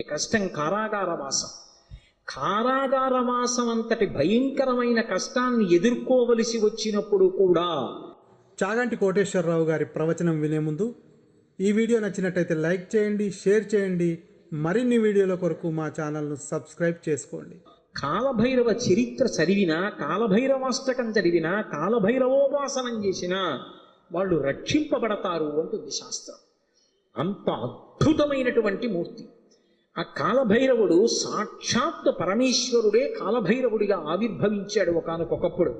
కష్టం కారాగారవాసం. కారాగారవాసం అంతటి భయంకరమైన కష్టాన్ని ఎదుర్కోవలసి వచ్చినప్పుడు కూడా చాగంటి కోటేశ్వరరావు గారి ప్రవచనం వినే ముందు ఈ వీడియో నచ్చినట్టయితే లైక్ చేయండి, షేర్ చేయండి. మరిన్ని వీడియోల కొరకు మా ఛానల్ను సబ్స్క్రైబ్ చేసుకోండి. కాలభైరవ చరిత్ర చదివినా, కాలభైరవాష్టకం చదివినా, కాలభైరవోపాసనం చేసినా వాళ్ళు రక్షింపబడతారు అంటుంది శాస్త్రం. అంత అద్భుతమైనటువంటి మూర్తి ఆ కాలభైరవుడు. సాక్షాత్ పరమేశ్వరుడే కాలభైరవుడిగా ఆవిర్భవించాడు ఒకానొకప్పుడు.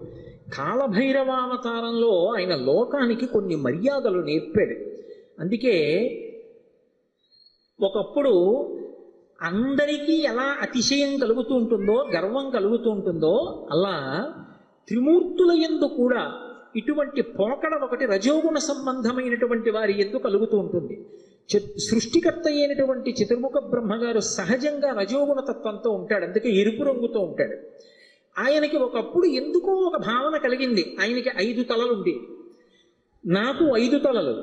కాలభైరవావతారంలో ఆయన లోకానికి కొన్ని మర్యాదలు నేర్పాడు. అందుకే ఒకప్పుడు అందరికీ ఎలా అతిశయం కలుగుతూ ఉంటుందో, గర్వం కలుగుతూ ఉంటుందో, అలా త్రిమూర్తుల యందు కూడా ఇటువంటి పోకడ ఒకటి రజోగుణ సంబంధమైనటువంటి వారి యందు కలుగుతూ ఉంటుంది. సృష్టికర్త అయినటువంటి చతుర్ముఖ బ్రహ్మగారు సహజంగా రజోగుణ తత్వంతో ఉంటాడు, అందుకే ఎరుపు రంగుతో ఉంటాడు. ఆయనకి ఒకప్పుడు ఎందుకో ఒక భావన కలిగింది, ఆయనకి 5 తలలు ఉండేవి. నాకు 5 తలలు,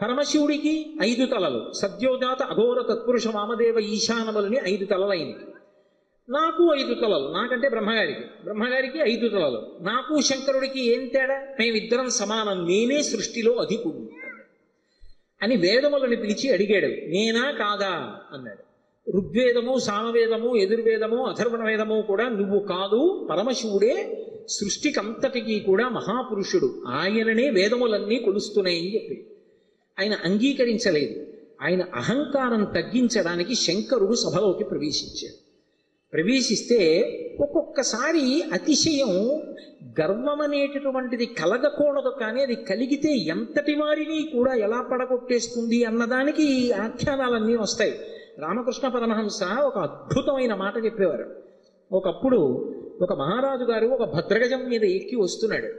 పరమశివుడికి 5 తలలు, సద్యోజాత అఘోర తత్పురుష వామదేవ ఈశానములని 5 తలలు ఆయనకి. నాకు 5 తలలు, నాకంటే బ్రహ్మగారికి 5 తలలు. నాకు శంకరుడికి ఏం తేడా? మేమిద్దరం సమానం, నేనే సృష్టిలో అధికుడు అని వేదములను పిలిచి అడిగాడు. నేనా కాదా అన్నాడు. ఋగ్వేదము, సామవేదము, యజుర్వేదము, అథర్వణ వేదము కూడా నువ్వు కాదు, పరమశివుడే సృష్టికంతటికి కూడా మహాపురుషుడు, ఆయననే వేదములన్నీ కొలుస్తున్నాయని చెప్పి ఆయన అంగీకరించలేదు. ఆయన అహంకారం తగ్గించడానికి శంకరుడు సభలోకి ప్రవేశించాడు. ప్రవేశిస్తే ఒక్కొక్కసారి అతిశయం, గర్వం అనేటటువంటిది కలగకూడదు, కానీ అది కలిగితే ఎంతటి వారిని కూడా ఎలా పడగొట్టేస్తుంది అన్నదానికి ఈ ఆఖ్యానాలన్నీ వస్తాయి. రామకృష్ణ పరమహంస ఒక అద్భుతమైన మాట చెప్పేవారు. ఒకప్పుడు ఒక మహారాజు గారు ఒక భద్రగజం మీద ఎక్కి వస్తున్నాడు.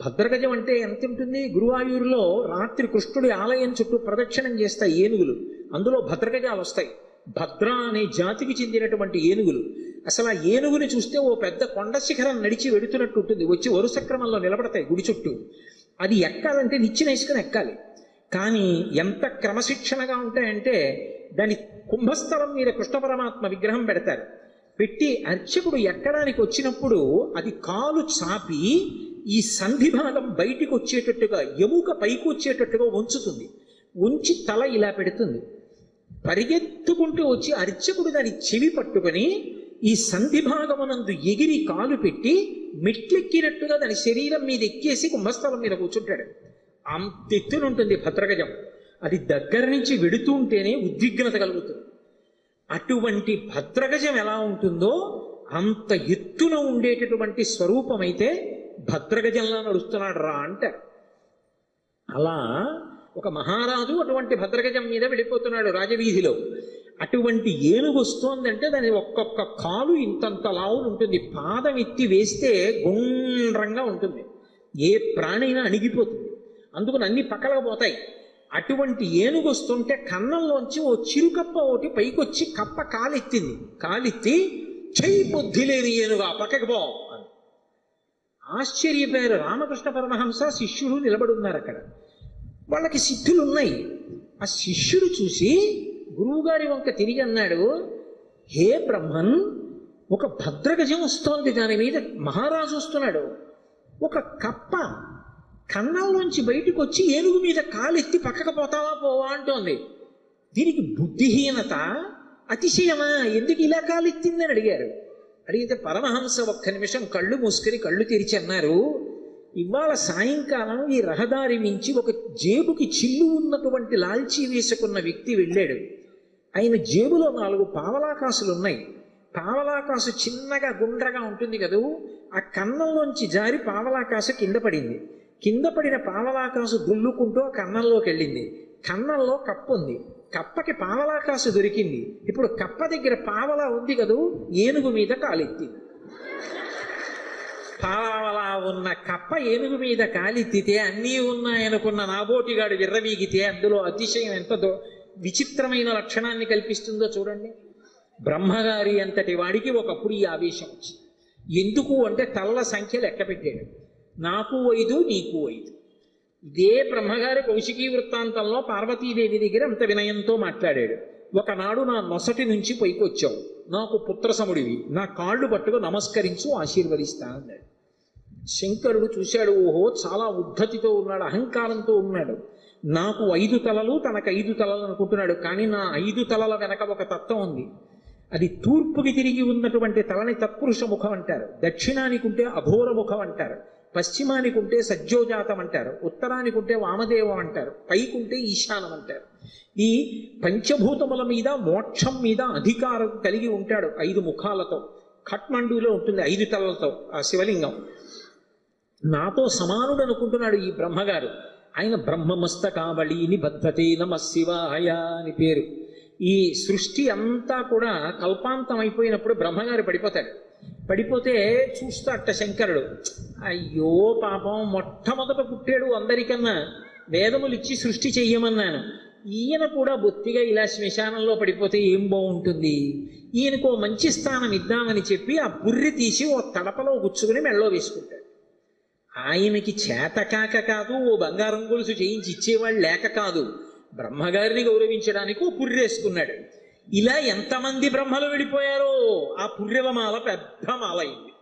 భద్రగజం అంటే ఎంత ఉంటుంది? గురువాయూరులో రాత్రి కృష్ణుడి ఆలయం చుట్టూ ప్రదక్షిణం చేస్తాయి ఏనుగులు, అందులో భద్రగజాలు వస్తాయి. భద్ర అనే జాతికి చెందినటువంటి ఏనుగులు. అసలు ఆ ఏనుగుని చూస్తే ఓ పెద్ద కొండ శిఖరం నడిచి వెడుతున్నట్టు ఉంటుంది, వచ్చి వరుస క్రమంలో నిలబడతాయి గుడి చుట్టూ. అది ఎక్కాలంటే నిచ్చెన వేసుకుని ఎక్కాలి. కానీ ఎంత క్రమశిక్షణగా ఉంటాయంటే దాని కుంభస్థలం మీద కృష్ణ పరమాత్మ విగ్రహం పెడతారు. పెట్టి అర్చకుడు ఎక్కడానికి వచ్చినప్పుడు అది కాలు చాపి ఈ సంధి భాగం బయటికి వచ్చేటట్టుగా, ఎముక పైకి వచ్చేటట్టుగా ఉంచుతుంది. ఉంచి తల ఇలా పెడుతుంది. పరిగెత్తుకుంటూ వచ్చి అర్చకుడు దాని చెవి పట్టుకొని ఈ సంధి భాగమునందు ఎగిరి కాలు పెట్టి మెట్లెక్కినట్టుగా దాని శరీరం మీద ఎక్కేసి కుంభస్థలం మీద కూర్చుంటాడు. అంత ఎత్తునుంటుంది భద్రగజం. అది దగ్గర నుంచి వెడుతూ ఉంటేనే ఉద్విగ్నత కలుగుతుంది. అటువంటి భద్రగజం ఎలా ఉంటుందో అంత ఎత్తున ఉండేటటువంటి స్వరూపమైతే భద్రగజంలా నడుస్తున్నాడు రా అంటారు. అలా ఒక మహారాజు అటువంటి భద్రగజం మీద వెళ్ళిపోతున్నాడు రాజవీధిలో. అటువంటి ఏనుగు వస్తోందంటే దాని ఒక్కొక్క కాలు ఇంతంత లావు ఉంటుంది, పాదం ఎత్తి వేస్తే గుండ్రంగా ఉంటుంది, ఏ ప్రాణైనా అణిగిపోతుంది, అందుకని అన్ని పక్కలకు పోతాయి. అటువంటి ఏనుగు వస్తుంటే కన్నంలోంచి ఓ చిరుకప్ప ఒకటి పైకొచ్చి కప్ప కాలెత్తింది. కాలెత్తి చెయ్యి బుద్ధి లేని ఏనుగా పక్కకి పో అని ఆశ్చర్యపోయారు. రామకృష్ణ పరమహంస శిష్యుడు నిలబడి ఉన్నారు అక్కడ. వాళ్ళకి సిద్ధులు ఉన్నాయి. ఆ శిష్యుడు చూసి గురువుగారి వంక తిరిగి అన్నాడు, హే బ్రహ్మన్, ఒక భద్రగజం వస్తోంది, దాని మీద మహారాజు వస్తున్నాడు. ఒక కప్ప కన్నంలోంచి బయటకు వచ్చి ఏనుగు మీద కాలెత్తి పక్కకు పోతావా పోవా అంటోంది. దీనికి బుద్ధిహీనత, అతిశయమా? ఎందుకు ఇలా కాలెత్తిందని అడిగారు. అడిగితే పరమహంస ఒక్క నిమిషం కళ్ళు మూసుకొని కళ్ళు తెరిచి అన్నారు, ఇవాళ సాయంకాలం ఈ రహదారి మించి ఒక జేబుకి చిల్లు ఉన్నటువంటి లాల్చీ వేసుకున్న వ్యక్తి వెళ్ళాడు. ఆయన జేబులో 4 పావలాకాసులు ఉన్నాయి. పావలాకాసు చిన్నగా గుండ్రగా ఉంటుంది కదూ, ఆ కన్నంలోంచి జారి పావలాకాసు కింద పడింది. కింద పడిన పావలాకాసు దుల్లుకుంటూ ఆ కన్నంలోకి వెళ్ళింది. కన్నంలో కప్ప ఉంది, కప్పకి పావలాకాసు దొరికింది. ఇప్పుడు కప్ప దగ్గర పావలా ఉంది కదూ, ఏనుగు మీద కాలెత్తింది. పావలా ఉన్న కప్ప ఏనుగు మీద కాలెత్తితే అన్నీ ఉన్నాయనుకున్న నాబోటిగాడు విర్రవీగితే అందులో అతిశయం ఎంత విచిత్రమైన లక్షణాన్ని కల్పిస్తుందో చూడండి. బ్రహ్మగారి అంతటి వాడికి ఒకప్పుడు ఈ ఆవేశం వచ్చింది. ఎందుకు అంటే తలల సంఖ్య లెక్క పెట్టాడు. నాకు 5, నీకు 5. ఇదే బ్రహ్మగారి కౌశికీ వృత్తాంతంలో పార్వతీదేవి దగ్గర అంత వినయంతో మాట్లాడాడు. ఒకనాడు నా నొసటి నుంచి పైకొచ్చావు, నాకు పుత్రసముడివి, నా కాళ్ళు పట్టుకు నమస్కరించు, ఆశీర్వదిస్తా అన్నాడు. శంకరుడు చూశాడు, ఓహో చాలా ఉద్ధతితో ఉన్నాడు, అహంకారంతో ఉన్నాడు. నాకు 5 తలలు, తనకు 5 తలలు అనుకుంటున్నాడు. కానీ నా 5 తలల వెనక ఒక తత్వం ఉంది. అది తూర్పుకి తిరిగి ఉన్నటువంటి తలని తత్పురుష ముఖం అంటారు, దక్షిణానికి ఉంటే అఘోర ముఖం అంటారు, పశ్చిమానికి ఉంటే సజ్జోజాతం అంటారు, ఉత్తరానికి ఉంటే వామదేవం అంటారు, పైకుంటే ఈశానం అంటారు. ఈ పంచభూతముల మీద మోక్షం మీద అధికారం కలిగి ఉంటాడు 5 ముఖాలతో. ఖట్మండూలో ఉంటుంది 5 తలలతో ఆ శివలింగం. నాతో సమానుడు అనుకుంటున్నాడు ఈ బ్రహ్మగారు. ఆయన బ్రహ్మమస్తకావళి నిబద్ధతే నమః శివాయ అని పేరు. ఈ సృష్టి అంతా కూడా కల్పాంతం అయిపోయినప్పుడు బ్రహ్మగారు పడిపోతాడు. పడిపోతే చూస్తాట శంకరుడు, అయ్యో పాపం, మొట్టమొదట పుట్టాడు అందరికన్నా, వేదములు ఇచ్చి సృష్టి చెయ్యమన్నాను, ఈయన కూడా బొత్తిగా ఇలా శ్మశానంలో పడిపోతే ఏం బాగుంటుంది, ఈయనకు మంచి స్థానం ఇద్దామని చెప్పి ఆ పుర్రి తీసి ఓ తడపలో గుచ్చుకుని మెళ్ళో వేసుకుంటాడు. ఆయనకి చేతకాక కాదు, ఓ బంగారం గొలుసు చేయించి ఇచ్చేవాళ్ళు లేక కాదు, బ్రహ్మగారిని గౌరవించడానికి ఓ పుర్రేసుకున్నాడు. ఇలా ఎంతమంది బ్రహ్మలు విడిపోయారో ఆ పుర్రెల మాల పెద్ద మాల అయింది.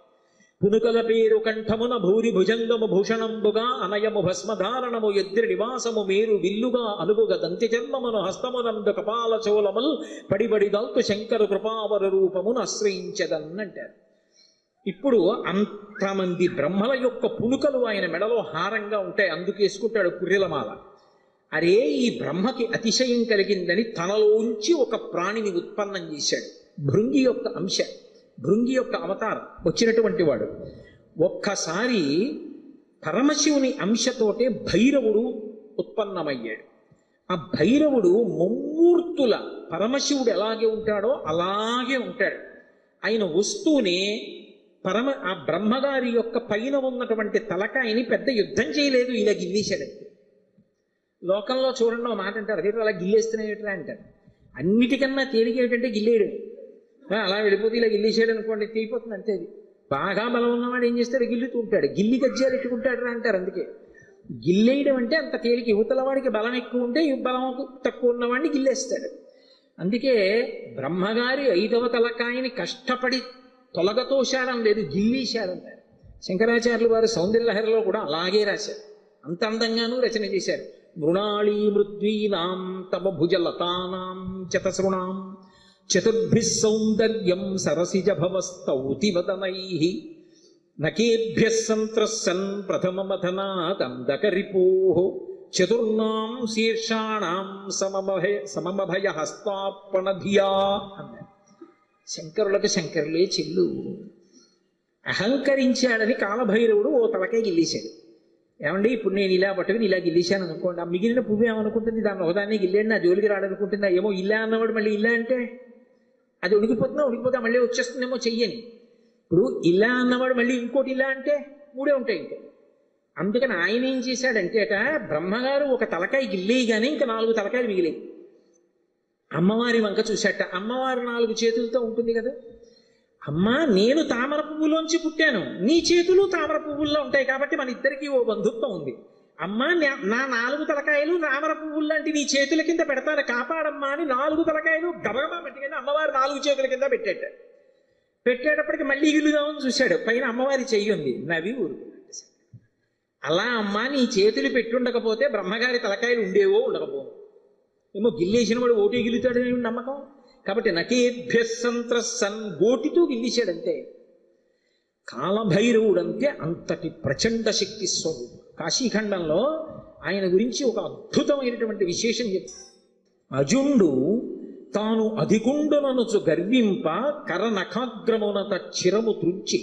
పునుకల పేరు కంఠమున భూరి భుజంగము భూషణంబుగా అనయము భస్మధారణము ఎద్రి నివాసము మేరు విల్లుగా అనుగుగ దంతి జన్మమును హస్తమునందు కపాల చోళముల్ పడిబడి దల్తు శంకరు కృపావర రూపమును ఆశ్రయించదన్నంటారు. ఇప్పుడు అంతమంది బ్రహ్మల యొక్క పునుకలు ఆయన మెడలో హారంగా ఉంటాయి, అందుకేసుకుంటాడు పుర్రెలమాల. అరే, ఈ బ్రహ్మకి అతిశయం కలిగిందని తనలోంచి ఒక ప్రాణిని ఉత్పన్నం చేశాడు. భృంగి యొక్క అంశ, భృంగి యొక్క అవతారం వచ్చినటువంటి వాడు. ఒక్కసారి పరమశివుని అంశతోటే భైరవుడు ఉత్పన్నమయ్యాడు. ఆ భైరవుడు ముమ్మూర్తుల పరమశివుడు ఎలాగే ఉంటాడో అలాగే ఉంటాడు. ఆయన వస్తూనే ఆ బ్రహ్మగారి యొక్క పైన ఉన్నటువంటి తలకాయని పెద్ద యుద్ధం చేయలేదు, ఇలా గిల్లేశాడంతే. లోకంలో చూడండి ఒక మాట అంటారు, అదే అలా గిల్లేస్తున్నాయి అంటారు. అన్నిటికన్నా తేలిక ఏమిటంటే గిల్లేయడమే. అలా వెళ్ళిపోతే ఇలా గిల్లేసాడు అనుకోండి, తీయిపోతుంది అంతే. అది బాగా బలం ఉన్నవాడు ఏం చేస్తాడు, గిల్లుతూ ఉంటాడు, గిల్లి గజ్జాలు ఎట్టుకుంటాడు అంటారు. అందుకే గిల్లేయడం అంటే అంత తేలిక. యువతల వాడికి బలం ఎక్కువ ఉంటే బలం తక్కువ ఉన్నవాడిని గిల్లేస్తాడు. అందుకే బ్రహ్మగారి 5వ తలకాయని కష్టపడి తొలగతోశాడం లేదు, గిల్లీశాడం. శంకరాచార్యులు వారు సౌందర్యలహరిలో కూడా అలాగే రాశారు, అంత అందంగానూ రచన చేశారు. మృణాళీ మృద్వీనాం తమ భుజలతానాం చతసృణాం చతుర్భిః సౌందర్యం సరసిజ భవస్తౌతి వదనైః నకేభ్యః సంత్రస్సన్ ప్రథమమథనాదందకరిపోః చతుర్ణాం శీర్షాణాం సమమభయ హస్తార్పణధియా అన్నారు. శంకరులకు శంకరులే చెల్లు. అహంకరించాడని కాలభైరవుడు ఓ తలకాయ గిల్లేశాడు. ఏమండి, ఇప్పుడు నేను ఇలా పట్టుకుని ఇలా గిల్లేశాను అనుకోండి, ఆ మిగిలిన పువ్వు ఏమనుకుంటుంది, దాన్ని ఒకదాన్ని గిల్లేండి నా జోలికి రాడనుకుంటుందా? ఏమో ఇలా అన్నవాడు మళ్ళీ ఇలా అంటే అది ఉడికిపోతా మళ్ళీ వచ్చేస్తుందేమో చెయ్యని. ఇప్పుడు ఇలా అన్నవాడు మళ్ళీ ఇంకోటి ఇలా అంటే 3 ఉంటాయి ఇంకో. అందుకని ఆయన ఏం చేశాడంటే బ్రహ్మగారు ఒక తలకాయ గిల్లేయగానే ఇంకా 4 తలకాయలు మిగిలేయి. అమ్మవారి వంక చూశాట. అమ్మవారు 4 చేతులతో ఉంటుంది కదా. అమ్మా, నేను తామర పువ్వులోంచి పుట్టాను, నీ చేతులు తామర పువ్వుల్లో ఉంటాయి, కాబట్టి మన ఇద్దరికీ ఓ బంధుత్వం ఉంది. అమ్మా, నా 4 తలకాయలు తామర పువ్వుల్లాంటి నీ చేతుల కింద పెడతాను, కాపాడమ్మా అని 4 తలకాయలు గబగబా పెట్టుకుని అమ్మవారు 4 చేతుల కింద పెట్టేటప్పటికి మళ్ళీ గిల్లుదామని చూశాడు. పైన అమ్మవారి చెయ్యి ఉంది, నవ్వి ఊరుకున్నాడు. అలా అమ్మా, నీ చేతులు పెట్టుండకపోతే బ్రహ్మగారి తలకాయలు ఉండేవో ఉండకపోవు, ఏమో గిల్లేసిన వాడు ఓటే గిల్లుతాడు నమ్మకం. కాబట్టి నకేభ్యః సంత్రస్సన్ గోటితో గిల్లేశాడంతే. కాలభైరవుడంతే అంతటి ప్రచండ శక్తి స్వరూపుడు. కాశీఖండంలో ఆయన గురించి ఒక అద్భుతమైనటువంటి విశేషం చెప్తారు. అజుండు తాను అధికుండుననుచు గర్వింప కరనఖాగ్రమునత చిరము త్రుంచి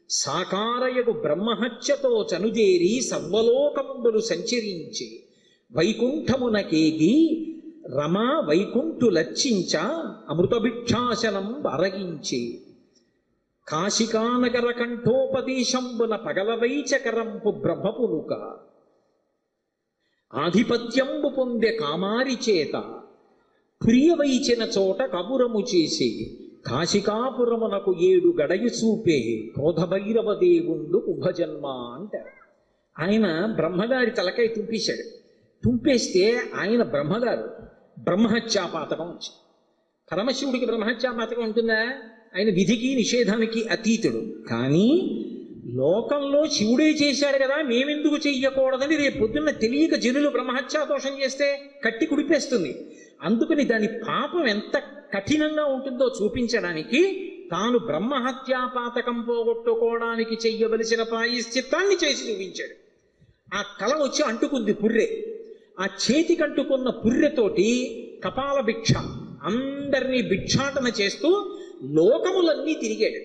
సాకారయగు బ్రహ్మహత్యతో చనుదేరి సర్వలోకంబులు సంచరించి వైకుంఠమునకేగి రమా వైకుంఠు లచ్చించ అమృతభిక్షాసనం అరగించి కాశికానగర కంఠోపదేశంబున పగలవైచకరంపు బ్రహ్మపునుక ఆధిపత్యంబు పొందె కామారి చేత ప్రియవైచిన చోట కబురము చేసి కాశికాపురమునకు 7 గడయు చూపే క్రోధభైరవ దేవుండు ఉభజన్మ అంటారు. ఆయన బ్రహ్మగారి తలకాయ తుంపేశాడు. తుంపేస్తే ఆయన బ్రహ్మగారు బ్రహ్మహత్యాపాతకం వచ్చింది. పరమశివుడికి బ్రహ్మహత్యాపాతకం ఉంటుందా? ఆయన విధికి నిషేధానికి అతీతుడు. కానీ లోకంలో శివుడే చేశాడు కదా, మేమెందుకు చెయ్యకూడదని రేపు పొద్దున్న తెలియక జనులు బ్రహ్మహత్యా దోషం చేస్తే కట్టి కుడిపేస్తుంది. అందుకని దాని పాపం ఎంత కఠినంగా ఉంటుందో చూపించడానికి తాను బ్రహ్మహత్యాపాతకం పోగొట్టుకోవడానికి చెయ్యవలసిన ప్రాయశ్చిత్తాన్ని చేసి చూపించాడు. ఆ తల వచ్చి అంటుకుంది పుర్రె. ఆ చేతికి అంటుకున్న పుర్రెతోటి కపాల భిక్ష అందరినీ భిక్షాటన చేస్తూ లోకములన్నీ తిరిగాడు.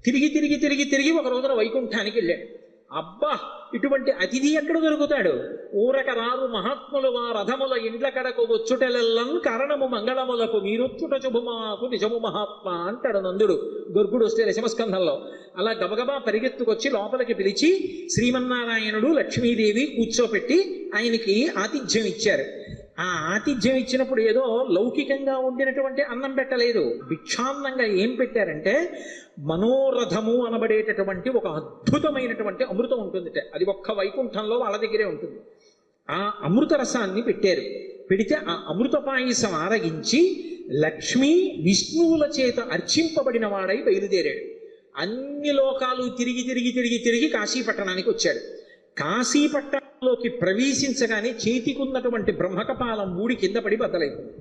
తిరిగి తిరిగి తిరిగి తిరిగి ఒక రోజున వైకుంఠానికి వెళ్ళాడు. అబ్బా, ఇటువంటి అతిథి ఎక్కడ దొరుకుతాడు? ఊరక రారు మహాత్ములు వా రథముల ఇండ్ల కడకు వచ్చుటెలెల్లం కారణము మంగళములకు మీరొచ్చుట శుభమాకు నిజము మహాత్మా అంటాడు నందుడు గొర్గుడు వస్తే దశమస్కంధంలో. అలా గబగబా పరిగెత్తుకొచ్చి లోపలికి పిలిచి శ్రీమన్నారాయణుడు లక్ష్మీదేవి కూర్చోపెట్టి ఆయనకి ఆతిథ్యం ఇచ్చారు. ఆ ఆతిథ్యం ఇచ్చినప్పుడు ఏదో లౌకికంగా వండినటువంటి అన్నం పెట్టలేదు. భిక్షాన్నంగా ఏం పెట్టారంటే మనోరథము అనబడేటటువంటి ఒక అద్భుతమైనటువంటి అమృతం ఉంటుంది. అది ఒక్క వైకుంఠంలో వాళ్ళ దగ్గరే ఉంటుంది. ఆ అమృత రసాన్ని పెట్టారు. పెడితే ఆ అమృత పాయసం ఆరగించి లక్ష్మీ విష్ణువుల చేత అర్చింపబడిన వాడై బయలుదేరాడు. అన్ని లోకాలు తిరిగి తిరిగి తిరిగి తిరిగి కాశీపట్టణానికి వచ్చాడు. కాశీపట్టణంలోకి ప్రవేశించగానే చేతికున్నటువంటి బ్రహ్మకపాలం మూడి కింద పడి బద్దలైపోయింది.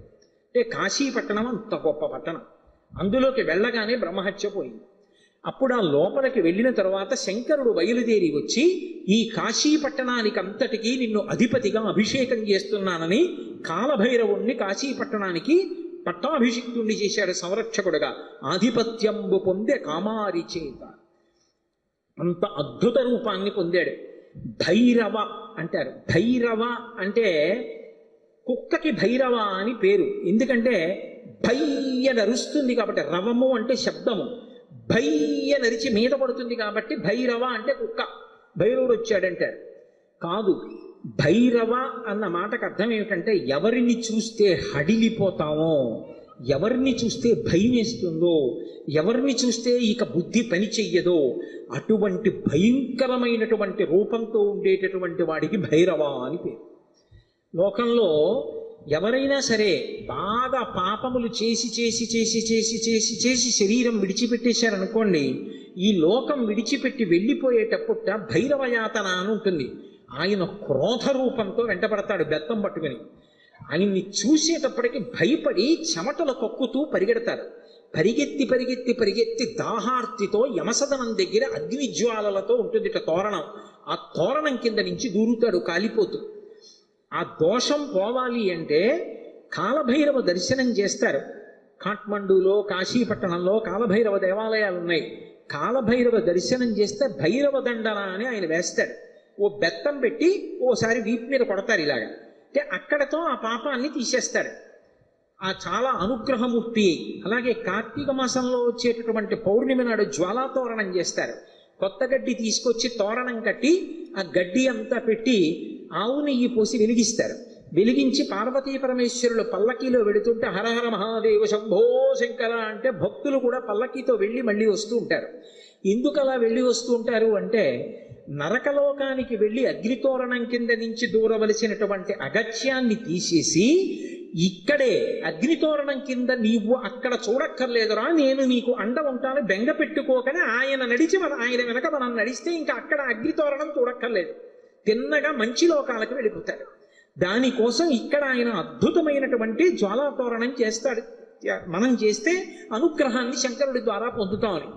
అంటే కాశీపట్టణం అంత గొప్ప పట్టణం. అందులోకి వెళ్ళగానే బ్రహ్మహత్య పోయింది. అప్పుడు ఆ లోపలికి వెళ్ళిన తర్వాత శంకరుడు బయలుదేరి వచ్చి ఈ కాశీపట్టణానికి అంతటికీ నిన్ను అధిపతిగా అభిషేకం చేస్తున్నానని కాలభైరవుణ్ణి కాశీపట్టణానికి పట్టాభిషిక్తుణ్ణి చేశాడు సంరక్షకుడుగా. ఆధిపత్యంబు పొందే కామారి చేత అంత అద్భుత రూపాన్ని పొందాడు. భైరవ అంటారు. భైరవ అంటే కుక్కకి భైరవ అని పేరు. ఎందుకంటే భయ్య నరుస్తుంది కాబట్టి, రవము అంటే శబ్దము, భయ్య నరిచి మీద పడుతుంది కాబట్టి భైరవ అంటే కుక్క. భైరవుడు వచ్చాడంటారు. కాదు, భైరవ అన్న మాటకు అర్థం ఏమిటంటే ఎవరిని చూస్తే హడిలిపోతామో, ఎవరిని చూస్తే భయం వేస్తుందో, ఎవరిని చూస్తే ఇక బుద్ధి పని చెయ్యదో అటువంటి భయంకరమైనటువంటి రూపంతో ఉండేటటువంటి వాడికి భైరవ అని పేరు. లోకంలో ఎవరైనా సరే బాగా పాపములు చేసి చేసి చేసి చేసి చేసి చేసి శరీరం విడిచిపెట్టేశారనుకోండి, ఈ లోకం విడిచిపెట్టి వెళ్ళిపోయేటప్పుట భైరవయాతన అని ఉంటుంది. ఆయన క్రోధ రూపంతో వెంటబడతాడు బెత్తం పట్టుకుని. ఆయన్ని చూసేటప్పటికి భయపడి చెమటలు కక్కుతూ పరిగెడతారు. పరిగెత్తి పరిగెత్తి పరిగెత్తి దాహార్తితో యమసదనం దగ్గర అగ్నిజ్వాలలతో ఉంటుంది తోరణం. ఆ తోరణం కింద నుంచి దూరుతాడు కాలిపోతూ. ఆ దోషం పోవాలి అంటే కాలభైరవ దర్శనం చేస్తారు. కాఠ్మండూలో కాశీపట్టణంలో కాలభైరవ దేవాలయాలు ఉన్నాయి. కాలభైరవ దర్శనం చేస్తే భైరవ దండన అని ఆయన వేస్తాడు. ఓ బెత్తం పెట్టి ఓసారి వీపు మీద కొడతారు ఇలాగా. అంటే అక్కడతో ఆ పాపాన్ని తీసేస్తాడు. ఆ చాలా అనుగ్రహమూర్తి. అలాగే కార్తీక మాసంలో వచ్చేటటువంటి పౌర్ణమి నాడు జ్వాలాతోరణం చేస్తారు. కొత్త గడ్డి తీసుకొచ్చి తోరణం కట్టి ఆ గడ్డి అంతా పెట్టి ఆవు నెయ్యి పోసి వెలిగిస్తారు. వెలిగించి పార్వతీ పరమేశ్వరులు పల్లకీలో వెళుతుంటే హరహర మహాదేవ శంభో శంకర అంటే భక్తులు కూడా పల్లకీతో వెళ్ళి మళ్ళీ వస్తూ ఉంటారు. ఎందుకు అలా వెళ్ళి వస్తూ ఉంటారు అంటే నరకలోకానికి వెళ్ళి అగ్నితోరణం కింద నుంచి దూరవలసినటువంటి అగత్యాన్ని తీసేసి ఇక్కడే అగ్నితోరణం కింద నీవు అక్కడ చూడక్కర్లేదురా, నేను నీకు అండ ఉంటాను, బెంగ పెట్టుకోకని ఆయన నడిచి ఆయన వెనక మనం నడిస్తే ఇంకా అక్కడ అగ్నితోరణం చూడక్కర్లేదు, తిన్నగా మంచి లోకాలకు వెళ్ళిపోతాడు. దానికోసం ఇక్కడ ఆయన అద్భుతమైనటువంటి జ్వాలాతోరణం చేస్తాడు. మనం చేస్తే అనుగ్రహాన్ని శంకరుడి ద్వారా పొందుతామని.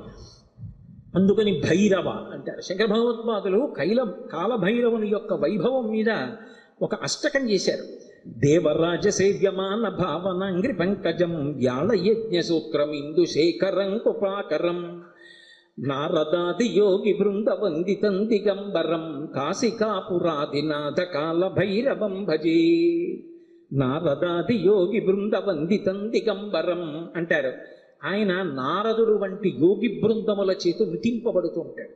అందుకని భైరవ అంటారు. శంకర భగవత్పాదులు కాలభైరవుని యొక్క వైభవం మీద ఒక అష్టకం చేశారు. దేవరాజ సేవ్యమాన భావనాంగ్రి పంకజం వ్యాళయజ్ఞ సూత్రం ఇందు శేఖరం కృపాకరం నారదాది యోగి బృంద వందితం దిగంబరం కాశికాపురాదినాథ కాలభైరవం భజే. నారదాది యోగి బృంద వందితం దిగంబరం అంటారు. ఆయన నారదుడు వంటి యోగి బృందముల చేత నృతింపబడుతూ ఉంటాడు.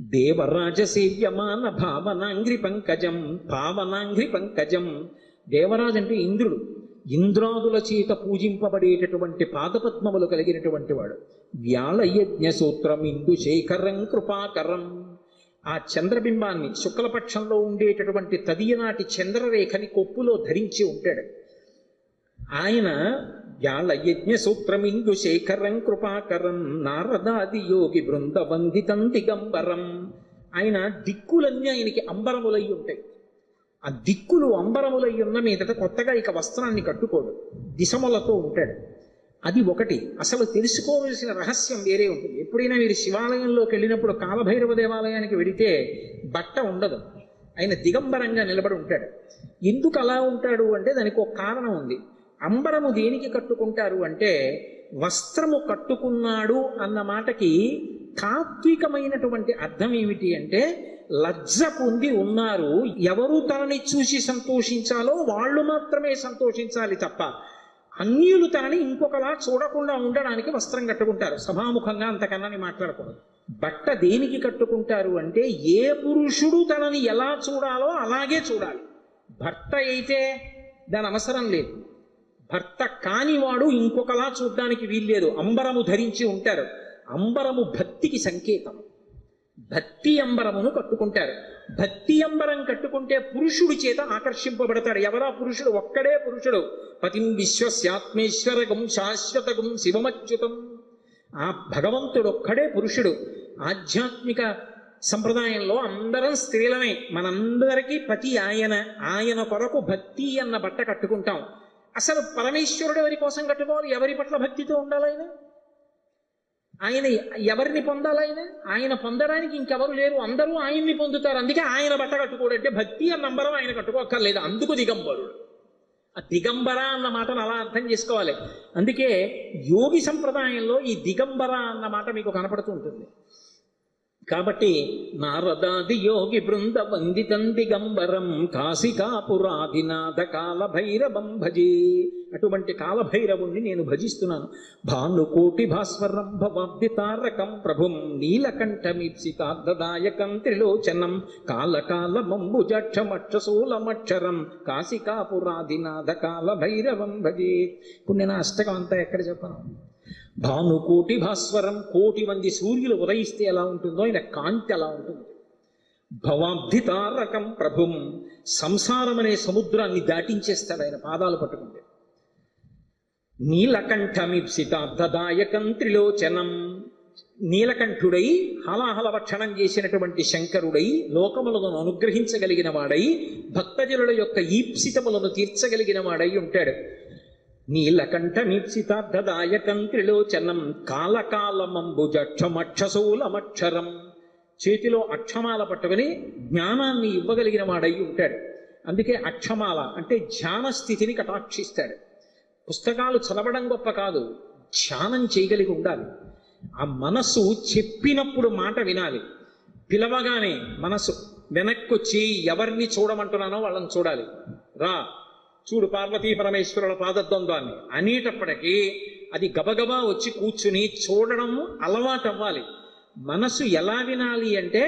దేవరాజ సేవ్యమాన భావనాంగ్రి పంకజం, పావనాంగ్రి పంకజం. దేవరాజు అంటే ఇంద్రుడు. ఇంద్రాదుల చేత పూజింపబడేటటువంటి పాదపద్మములు కలిగినటువంటి వాడు. వ్యాళయజ్ఞ సూత్రం ఇందు శేఖరం కృపాకరం. ఆ చంద్రబింబాన్ని శుక్లపక్షంలో ఉండేటటువంటి తదియనాటి చంద్రరేఖని కొప్పులో ధరించి ఉంటాడు. ఆయన యాళ యజ్ఞ సూత్రమిందు శేఖరం కృపాకరం నారదాది యోగి బృందవందితం దిగంబరం. ఆయన దిక్కులన్నీ ఆయనకి అంబరములై ఉంటాయి. ఆ దిక్కులు అంబరములై ఉన్న మీదట కొత్తగా ఇక వస్త్రాన్ని కట్టుకోడు, దిశములతో ఉంటాడు. అది ఒకటి. అసలు తెలుసుకోవలసిన రహస్యం వేరే ఉంటుంది. ఎప్పుడైనా మీరు శివాలయంలోకి వెళ్ళినప్పుడు కాలభైరవ దేవాలయానికి వెడితే బట్ట ఉండదు, ఆయన దిగంబరంగా నిలబడి ఉంటాడు. ఎందుకు అలా ఉంటాడు అంటే దానికి ఒక కారణం ఉంది. అంబరము దేనికి కట్టుకుంటారు అంటే, వస్త్రము కట్టుకున్నాడు అన్న మాటకి తాత్వికమైనటువంటి అర్థం ఏమిటి అంటే, లజ్జ పొంది ఉన్నారు, ఎవరు తనని చూసి సంతోషించాలో వాళ్ళు మాత్రమే సంతోషించాలి తప్ప అన్యులు తనని ఇంకొకలా చూడకుండా ఉండడానికి వస్త్రం కట్టుకుంటారు. సభాముఖంగా అంతకన్నా మాట్లాడకూడదు. బట్ట దేనికి కట్టుకుంటారు అంటే, ఏ పురుషుడు తనని ఎలా చూడాలో అలాగే చూడాలి. భర్త అయితే దాని అవసరం లేదు, భర్త కానివాడు ఇంకొకలా చూడడానికి వీల్లేదు. అంబరము ధరించి ఉంటారు. అంబరము భక్తికి సంకేతం. భక్తి అంబరమును కట్టుకుంటారు. భక్తి అంబరం కట్టుకుంటే పురుషుడి చేత ఆకర్షింపబడతాడు. ఎవరా పురుషుడు? ఒక్కడే పురుషుడు. పతిం విశ్వస్యాత్మేశ్వరగం శాశ్వతగం శివమచ్యుతం. ఆ భగవంతుడు ఒక్కడే పురుషుడు. ఆధ్యాత్మిక సంప్రదాయంలో అందరం స్త్రీలమే, మనందరికీ పతి ఆయన. ఆయన కొరకు భక్తి అన్న బట్ట కట్టుకుంటాం. అసలు పరమేశ్వరుడు ఎవరి కోసం కట్టుకోవాలి? ఎవరి పట్ల భక్తితో ఉండాలైనా? ఆయన ఎవరిని పొందాలైనా? ఆయన పొందడానికి ఇంకెవరు లేరు, అందరూ ఆయన్ని పొందుతారు. అందుకే ఆయన బట్ట కట్టుకోడంటే భక్తి అన్న నంబరం ఆయన కట్టుకోక్కర్లేదు. అందుకు దిగంబరుడు. ఆ దిగంబర అన్న మాటను అలా అర్థం చేసుకోవాలి. అందుకే యోగి సంప్రదాయంలో ఈ దిగంబర అన్న మాట మీకు కనపడుతూ ఉంటుంది. కాబట్టి నారదాది యోగి బృంద వందితం దిగంబరం కాశికాపురాధినాథ కాలభైరవం భజే. అటువంటి కాలభైరవుణ్ణి నేను భజిస్తున్నాను. భానుకోటి భాస్వరం భవాబ్దితారకం ప్రభుం నీలకంఠమీప్సితార్థదాయకం త్రిలోచనం కాలకాలమంబుజక్షమక్షశూలమక్షరం కాశికాపురాధినాథ కాలభైరవం భజే. ఇప్పుడు నేను అష్టకం అంతా ఎక్కడ చెప్పను. భానుకోటి భాస్వరం, కోటి మంది సూర్యులు ఉదయిస్తే ఎలా ఉంటుందో ఆయన కాంతి అలా ఉంటుంది. భవాబ్ధితారకం ప్రభుం, సంసారం అనే సముద్రాన్ని దాటించేస్తాడు ఆయన పాదాలు పట్టుకుంటే. నీలకంఠమిప్సితార్థదాయకం త్రిలోచనం, నీలకంఠుడై హలాహలవక్షణం చేసినటువంటి శంకరుడై లోకములను అనుగ్రహించగలిగిన వాడై భక్తజనుల యొక్క ఈప్సితములను తీర్చగలిగిన వాడై ఉంటాడు. నీలకంఠమీప్సితార్థదాయకం త్రిలోచనం కాలకాలమంబుజక్షమక్షశూలమక్షరం, చేతిలో అక్షమాల పట్టుకుని జ్ఞానాన్ని ఇవ్వగలిగిన వాడై ఉంటాడు. అందుకే అక్షమాల అంటే ధ్యాన స్థితిని కటాక్షిస్తాడు. పుస్తకాలు చదవడం గొప్ప కాదు, ధ్యానం చేయగలిగి ఉండాలి. ఆ మనస్సు చెప్పినప్పుడు మాట వినాలి. పిలవగానే మనసు వెనక్కొచ్చి ఎవరిని చూడమంటున్నానో వాళ్ళని చూడాలి. రా చూడు పార్వతీ పరమేశ్వరుల పాదద్వంద్వాన్ని అనేటప్పటికీ అది గబగబా వచ్చి కూర్చుని చూడడం అలవాటు అవ్వాలి. మనసు ఎలా వినాలి అంటే,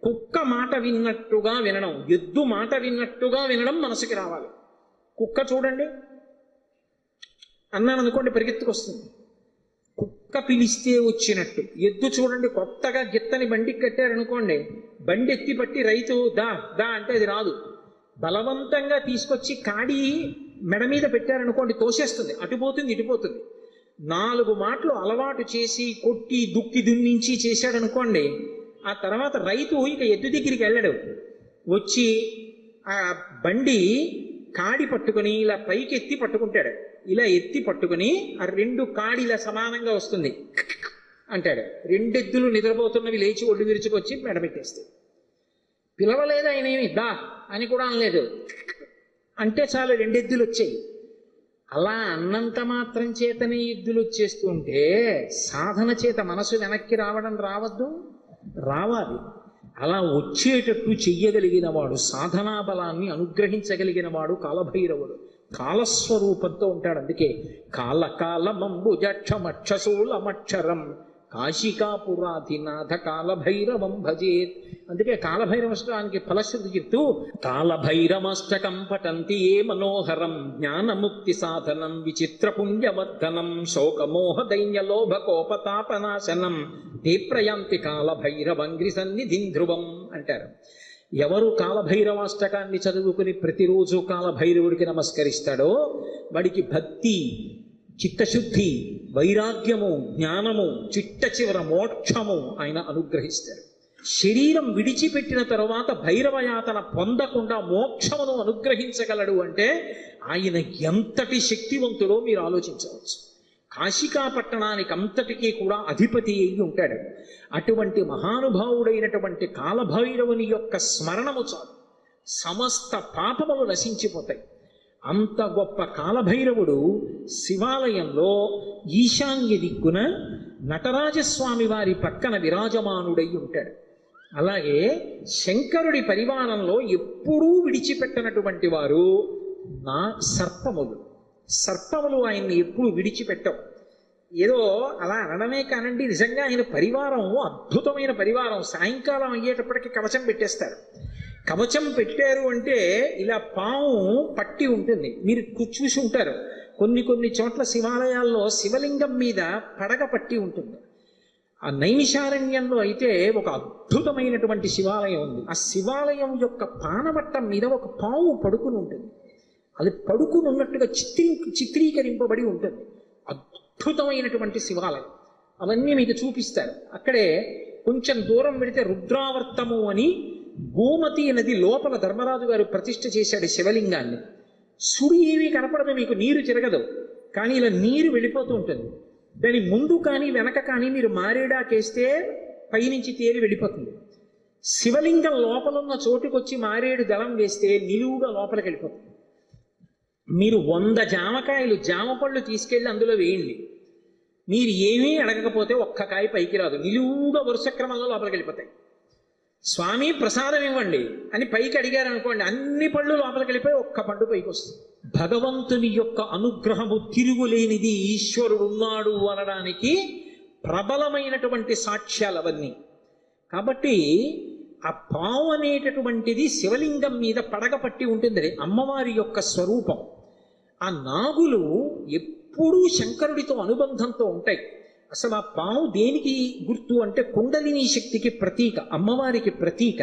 కుక్క మాట విన్నట్టుగా వినడం, ఎద్దు మాట విన్నట్టుగా వినడం మనసుకి రావాలి. కుక్క చూడండి అన్నాను అనుకోండి పరిగెత్తుకొస్తుంది, కుక్క పిలిస్తే వచ్చినట్టు. ఎద్దు చూడండి కొత్తగా గిత్తని బండికి కట్టారనుకోండి, బండి ఎత్తి పట్టి రైతు దా దా అంటే అది రాదు. బలవంతంగా తీసుకొచ్చి కాడి మెడ మీద పెట్టారనుకోండి తోసేస్తుంది, అటుపోతుంది ఇటుపోతుంది. 4 మాటలు అలవాటు చేసి కొట్టి దుక్కి దున్నించి చేశాడనుకోండి, ఆ తర్వాత రైతు ఇక ఎద్దు దగ్గరికి వెళ్ళడు. వచ్చి ఆ బండి కాడి పట్టుకుని ఇలా పైకి ఎత్తి పట్టుకుంటాడు. ఇలా ఎత్తి పట్టుకుని ఆ 2 కాడిలా సమానంగా వస్తుంది అంటాడు. 2 ఎద్దులు నిద్రపోతున్నవి లేచి ఒళ్ళు విరుచుకొచ్చి మెడబెట్టేస్తాయి. పిలవలేదు ఆయన, ఏమి దా అని కూడా అనలేదు, అంటే చాలు 2 ఎద్దులు వచ్చాయి. అలా అన్నంత మాత్రం చేతనే ఎద్దులు వచ్చేస్తూ ఉంటే సాధన చేత మనసు వెనక్కి రావద్దు, రావాలి. అలా వచ్చేటట్టు చెయ్యగలిగిన వాడు, సాధనా బలాన్ని అనుగ్రహించగలిగిన వాడు కాలభైరవుడు. కాలస్వరూపంతో ఉంటాడు. అందుకే కాలకాలమంబుజక్షమక్షశూలమక్షరం కాశికాపురాధినాథ కాలభైరవం భజేత్. అందుకే కాలభైరవష్టానికి ఫలశ్రుతి చెప్తూ కాలభైరవాష్టకం పఠంతి ఏ మనోహరం జ్ఞానముక్తి సాధనం విచిత్ర పుణ్యవర్ధనం శోకమోహ దైన్యలోభ కోపతాపనాశనం తే ప్రయాంతి కాలభైరవంగ్రి సన్నిధిం ధ్రువం అంటారు. ఎవరు కాలభైరవాష్టకాన్ని చదువుకుని ప్రతిరోజు కాలభైరవుడికి నమస్కరిస్తాడో వాడికి భక్తి చిత్తశుద్ధి, వైరాగ్యము, జ్ఞానము, చిట్ట చివర మోక్షము ఆయన అనుగ్రహిస్తారు. శరీరం విడిచిపెట్టిన తరువాత భైరవయాతన పొందకుండా మోక్షమును అనుగ్రహించగలడు అంటే ఆయన ఎంతటి శక్తివంతుడో మీరు ఆలోచించవచ్చు. కాశికా పట్టణానికి అంతటికీ కూడా అధిపతి అయి ఉంటాడు. అటువంటి మహానుభావుడైనటువంటి కాలభైరవుని యొక్క స్మరణము చాలు, సమస్త పాపములు నశించిపోతాయి. అంత గొప్ప కాలభైరవుడు శివాలయంలో ఈశాన్య దిక్కున నటరాజస్వామి వారి పక్కన విరాజమానుడై ఉంటాడు. అలాగే శంకరుడి పరివారంలో ఎప్పుడూ విడిచిపెట్టనటువంటి వారు నా సర్పములు ఆయన్ని ఎప్పుడు విడిచిపెట్టవు. ఏదో అలా అనడమే కానండి, నిజంగా ఆయన పరివారం అద్భుతమైన పరివారం. సాయంకాలం అయ్యేటప్పటికి కవచం పెట్టేస్తారు. కవచం పెట్టారు అంటే ఇలా పాము పట్టి ఉంటుంది, మీరు చూసి ఉంటారు. కొన్ని చోట్ల శివాలయాల్లో శివలింగం మీద పడగ పట్టి ఉంటుంది. ఆ నైమిషారణ్యంలో అయితే ఒక అద్భుతమైనటువంటి శివాలయం ఉంది. ఆ శివాలయం యొక్క పానవట్టం మీద ఒక పాము పడుకుని ఉంటుంది. అది పడుకుని ఉన్నట్టుగా చిత్రీకరింపబడి ఉంటుంది. అద్భుతమైనటువంటి శివాలయం. అవన్నీ మీకు చూపిస్తారు. అక్కడే కొంచెం దూరం వెళితే రుద్రావర్తము అని గోమతి నది లోపల ధర్మరాజు గారు ప్రతిష్ఠ చేశాడు శివలింగాన్ని. సుడి ఏమీ కనపడదు, మీకు నీరు తిరగదు, కానీ ఇలా నీరు వెళ్ళిపోతూ ఉంటుంది. దాని ముందు కానీ వెనక కానీ మీరు మారేడాకేస్తే పైనుంచి తేలి వెళ్ళిపోతుంది. శివలింగం లోపలున్న చోటుకొచ్చి మారేడు దళం వేస్తే నిలువుగా లోపలికి వెళ్ళిపోతుంది. మీరు 100 జామకాయలు, జామ పళ్ళు తీసుకెళ్ళి అందులో వేయండి, మీరు ఏమీ అడగకపోతే ఒక్క కాయ పైకి రాదు, నిలువుగా వరుస క్రమంలో లోపలికి వెళ్ళిపోతాయి. స్వామి ప్రసాదం ఇవ్వండి అని పైకి అడిగారు అనుకోండి, అన్ని పళ్ళు లోపలికి వెళ్ళిపోయి ఒక్క పండు పైకి వస్తుంది. భగవంతుని యొక్క అనుగ్రహము తిరుగులేనిది, ఈశ్వరుడు ఉన్నాడు అనడానికి ప్రబలమైనటువంటి సాక్ష్యాలు అవన్నీ. కాబట్టి ఆ పావు అనేటటువంటిది శివలింగం మీద పడగ పట్టి ఉంటుంది, అమ్మవారి యొక్క స్వరూపం. ఆ నాగులు ఎప్పుడూ శంకరుడితో అనుబంధంతో ఉంటాయి. అసలు ఆ పాము దేనికి గుర్తు అంటే కుండలిని శక్తికి ప్రతీక, అమ్మవారికి ప్రతీక.